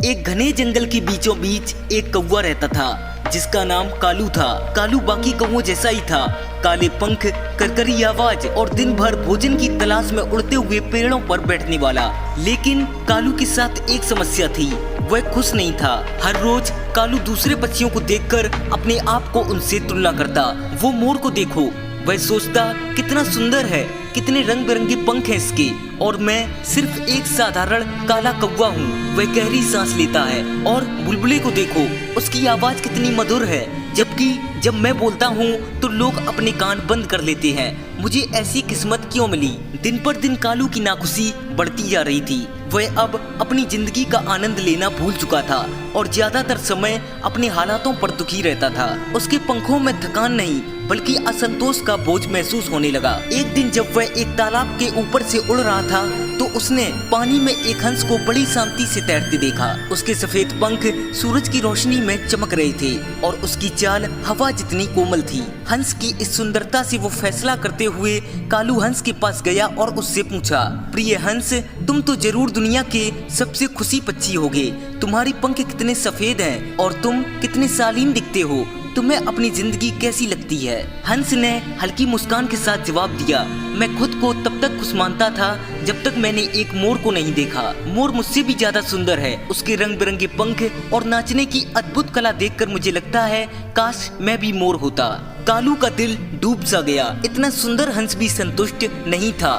एक घने जंगल के बीचों बीच एक कौवा रहता था जिसका नाम कालू था। कालू बाकी कौवों जैसा ही था, काले पंख, करकरी आवाज और दिन भर भोजन की तलाश में उड़ते हुए पेड़ों पर बैठने वाला। लेकिन कालू के साथ एक समस्या थी, वह खुश नहीं था। हर रोज कालू दूसरे पक्षियों को देखकर अपने आप को उनसे तुलना करता। वो मोर को देखो, वह सोचता कितना सुंदर है, कितने रंग बिरंगे पंख हैं इसके, और मैं सिर्फ एक साधारण काला कौवा हूँ। वह गहरी सांस लेता है। और बुलबुले को देखो, उसकी आवाज कितनी मधुर है, जबकि जब मैं बोलता हूँ तो लोग अपने कान बंद कर लेते हैं। मुझे ऐसी किस्मत क्यों मिली? दिन पर दिन कालू की नाखुशी बढ़ती जा रही थी। वह अब अपनी जिंदगी का आनंद लेना भूल चुका था और ज्यादातर समय अपने हालातों पर दुखी रहता था। उसके पंखों में थकान नहीं बल्कि असंतोष का बोझ महसूस होने लगा। एक दिन जब वह एक तालाब के ऊपर से उड़ रहा था तो उसने पानी में एक हंस को बड़ी शांति से तैरते देखा। उसके सफेद पंख सूरज की रोशनी में चमक रहे थे और उसकी चाल हवा जितनी कोमल थी। हंस की इस सुंदरता से वो फैसला करते हुए कालू हंस के पास गया और उससे पूछा, प्रिय हंस, तुम तो जरूर दुनिया के सबसे खुशी पक्षी होगे। तुम्हारे पंख कितने सफेद हैं और तुम कितने शालीन दिखते हो। तुम्हें अपनी जिंदगी कैसी लगती है? हंस ने हल्की मुस्कान के साथ जवाब दिया, मैं खुद को तब तक खुश मानता था जब तक मैंने एक मोर को नहीं देखा। मोर मुझसे भी ज्यादा सुंदर है। उसके रंग बिरंगे पंख और नाचने की अद्भुत कला देखकर मुझे लगता है काश मैं भी मोर होता। कालू का दिल डूब सा गया। इतना सुंदर हंस भी संतुष्ट नहीं था,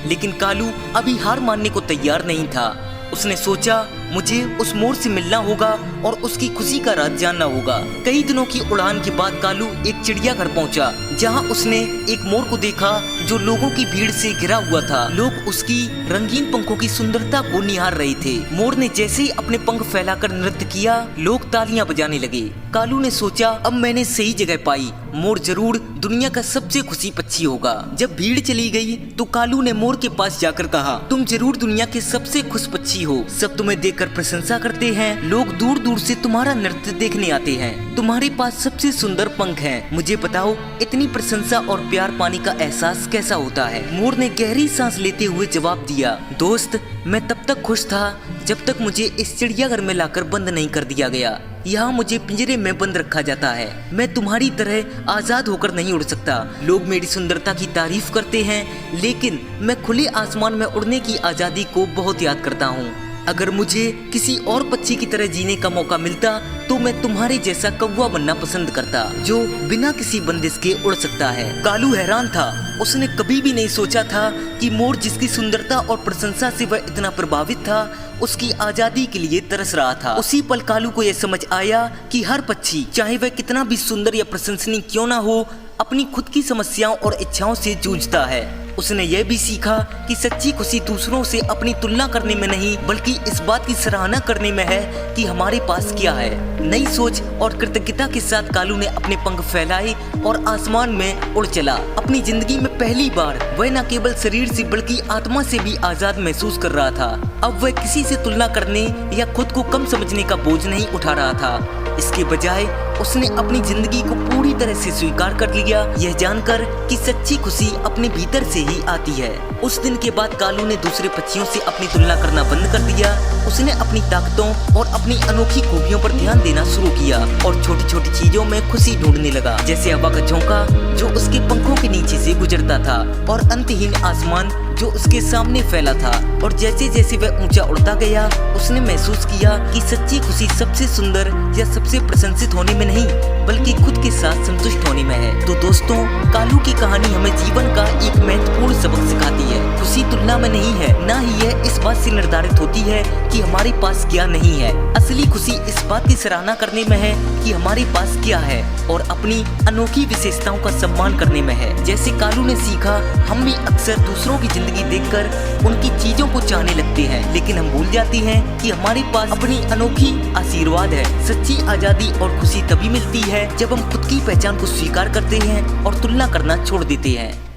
लेकिन कालू अभी हार मानने को तैयार नहीं था। उसने सोचा, मुझे उस मोर से मिलना होगा और उसकी खुशी का राज जानना होगा। कई दिनों की उड़ान के बाद कालू एक चिड़ियाघर पहुंचा, जहां उसने एक मोर को देखा जो लोगों की भीड़ से घिरा हुआ था। लोग उसकी रंगीन पंखों की सुंदरता को निहार रहे थे। मोर ने जैसे ही अपने पंख फैलाकर नृत्य किया, लोग तालियां बजाने लगे। कालू ने सोचा, अब मैंने सही जगह पाई, मोर जरूर दुनिया का सबसे खुशी पक्षी होगा। जब भीड़ चली गई तो कालू ने मोर के पास जाकर कहा, तुम जरूर दुनिया के सबसे खुश पक्षी हो। सब तुम्हें देखकर प्रशंसा करते हैं। लोग दूर दूर से तुम्हारा नृत्य देखने आते हैं। तुम्हारे पास सबसे सुंदर पंख हैं। मुझे बताओ, इतनी प्रशंसा और प्यार पाने का एहसास कैसा होता है? मोर ने गहरी सांस लेते हुए जवाब दिया, दोस्त, मैं तब तक खुश था जब तक मुझे इस चिड़ियाघर में लाकर बंद नहीं कर दिया गया। यहाँ मुझे पिंजरे में बंद रखा जाता है। मैं तुम्हारी तरह आजाद होकर नहीं उड़ सकता। लोग मेरी सुंदरता की तारीफ करते हैं, लेकिन मैं खुले आसमान में उड़ने की आजादी को बहुत याद करता हूँ। अगर मुझे किसी और पक्षी की तरह जीने का मौका मिलता तो मैं तुम्हारे जैसा कौवा बनना पसंद करता, जो बिना किसी बंदिश के उड़ सकता है। कालू हैरान था। उसने कभी भी नहीं सोचा था कि मोर, जिसकी सुंदरता और प्रशंसा से वह इतना प्रभावित था, उसकी आजादी के लिए तरस रहा था। उसी पल कालू को यह समझ आया कि हर पक्षी, चाहे वह कितना भी सुंदर या प्रशंसनीय क्यों ना हो, अपनी खुद की समस्याओं और इच्छाओं से जूझता है। उसने यह भी सीखा कि सच्ची खुशी दूसरों से अपनी तुलना करने में नहीं बल्कि इस बात की सराहना करने में है कि हमारे पास क्या है। नई सोच और कृतज्ञता के साथ कालू ने अपने पंख फैलाए और आसमान में उड़ चला। अपनी जिंदगी में पहली बार वह न केवल शरीर से बल्कि आत्मा से भी आजाद महसूस कर रहा था। अब वह किसी से तुलना करने या खुद को कम समझने का बोझ नहीं उठा रहा था। इसके बजाय उसने अपनी जिंदगी को पूरी तरह से स्वीकार कर लिया, यह जानकर कि सच्ची खुशी अपने भीतर से ही आती है। उस दिन के बाद कालू ने दूसरे पक्षियों से अपनी तुलना करना बंद कर दिया। उसने अपनी ताकतों और अपनी अनोखी खूबियों पर ध्यान देना शुरू किया और छोटी छोटी चीजों में खुशी ढूंढने लगा, जैसे हवा का झोंका जो उसके पंखों के नीचे से गुजरता था और अंतहीन आसमान जो उसके सामने फैला था। और जैसे जैसे वह ऊंचा उड़ता गया, उसने महसूस किया कि सच्ची खुशी सबसे सुंदर या सबसे प्रशंसित होने में नहीं बल्कि खुद के साथ संतुष्ट होने में है। तो दोस्तों, कालू की कहानी हमें जीवन का एक महत्वपूर्ण सबक सिखाती है। खुशी तुलना में नहीं है, ना ही यह इस बात से निर्धारित होती है कि हमारे पास क्या नहीं है। असली खुशी इस बात की सराहना करने में है कि हमारे पास क्या है और अपनी अनोखी विशेषताओं का सम्मान करने में है। जैसे कालू ने सीखा, हम भी अक्सर दूसरों की जिंदगी देखकर उनकी चीजों को चाहने लगते हैं, लेकिन हम भूल जाते हैं कि हमारे पास अपनी अनोखी आशीर्वाद है। सच्ची आजादी और खुशी तभी मिलती है जब हम खुद की पहचान को स्वीकार करते हैं और तुलना करना छोड़ देते हैं।